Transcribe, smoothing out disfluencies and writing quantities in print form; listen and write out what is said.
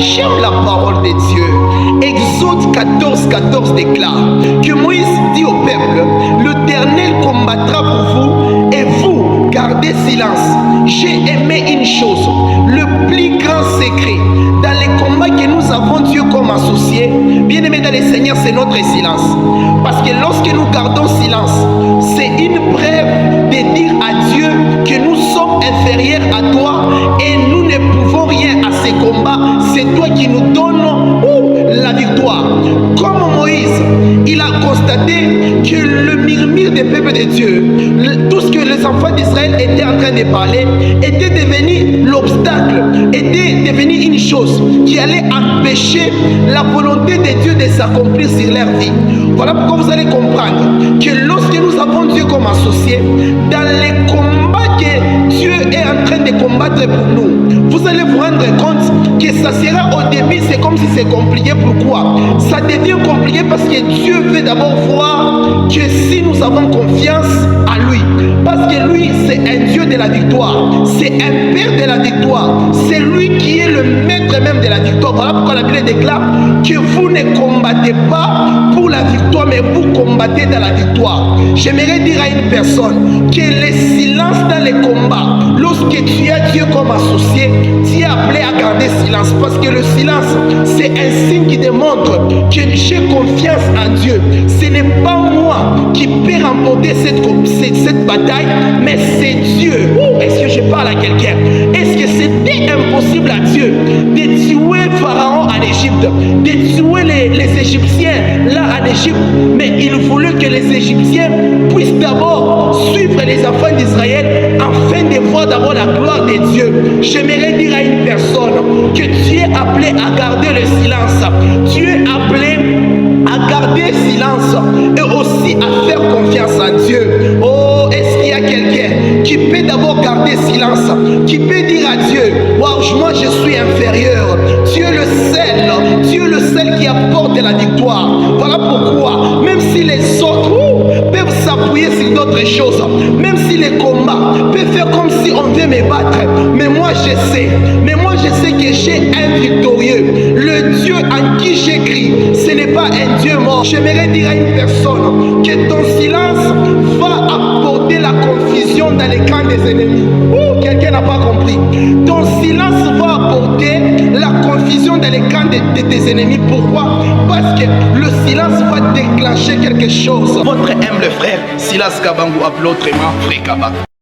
j'aime la parole de Dieu. Exode 14 déclare que Moïse dit au peuple, l'Éternel combattra pour vous et vous gardez silence. J'ai aimé une chose, le plus grand secret dans les combats que nous avons Dieu comme associé, bien aimé dans le Seigneur, c'est notre silence. Parce que lorsque nous gardons silence, c'est une preuve de dire à Dieu que nous sommes inférieurs à toi et nous ne pouvons rien à ces combats. C'est toi qui nous donnes la victoire. Comme Moïse, il a constaté que le murmure des peuples de Dieu, tout ce que les enfants d'Israël étaient en train de parler, était devenu l'obstacle, était devenu une chose qui allait empêcher la volonté de Dieu de s'accomplir sur leur vie. Voilà pourquoi vous allez comprendre que lorsque nous avons Dieu comme associé, dans les combats que Dieu est en train de combattre pour nous, vous allez vous rendre compte que ça sera au début, c'est comme si c'est compliqué. Pourquoi? Ça devient compliqué parce que Dieu veut d'abord voir que si nous avons confiance à lui, parce que lui c'est un Dieu de la victoire, c'est un Père de la victoire, c'est lui qui est le maître même de la victoire. Voilà pourquoi la Bible déclare que vous ne combattez pas pour la victoire, mais vous combattez dans la victoire. J'aimerais dire à une personne que le silence dans les combats, lorsque tu as Dieu comme associé, tu es appelé à garder silence, parce que le silence c'est un signe qui démontre que j'ai confiance en Dieu. Ce n'est pas moi qui peux remporter cette bataille, mais c'est Dieu. Est-ce que je parle à quelqu'un? Est-ce que c'était impossible à Dieu de tuer Pharaon en Égypte, de tuer les Égyptiens là en Égypte? Mais il voulait que les Égyptiens puissent d'abord suivre les enfants d'Israël afin de voir d'abord la gloire de Dieu. J'aimerais dire à une personne que tu es appelé à garder le silence. Tu es appelé à garder silence et aussi à faire confiance en Dieu. Oh, est-ce qu'il y a quelqu'un qui peut d'abord garder silence, qui peut dire à Dieu, waouh, moi je suis inférieur. Dieu le seul qui apporte la victoire. Voilà pourquoi, même si les autres peuvent s'appuyer sur d'autres choses, même si les combats peuvent faire comme si on veut me battre, mais moi je sais que j'ai un victorieux. Le Dieu en qui j'écris, ce n'est pas un Dieu mort. J'aimerais dire à une personne que ton silence va apporter la confusion dans les camps des ennemis. Quelqu'un n'a pas compris. Ton silence va apporter la confusion dans les camps de tes ennemis. Pourquoi? Parce que le silence va déclencher quelque chose. Votre humble frère, Silas Kabangu, appelé autrement Frère Kaba.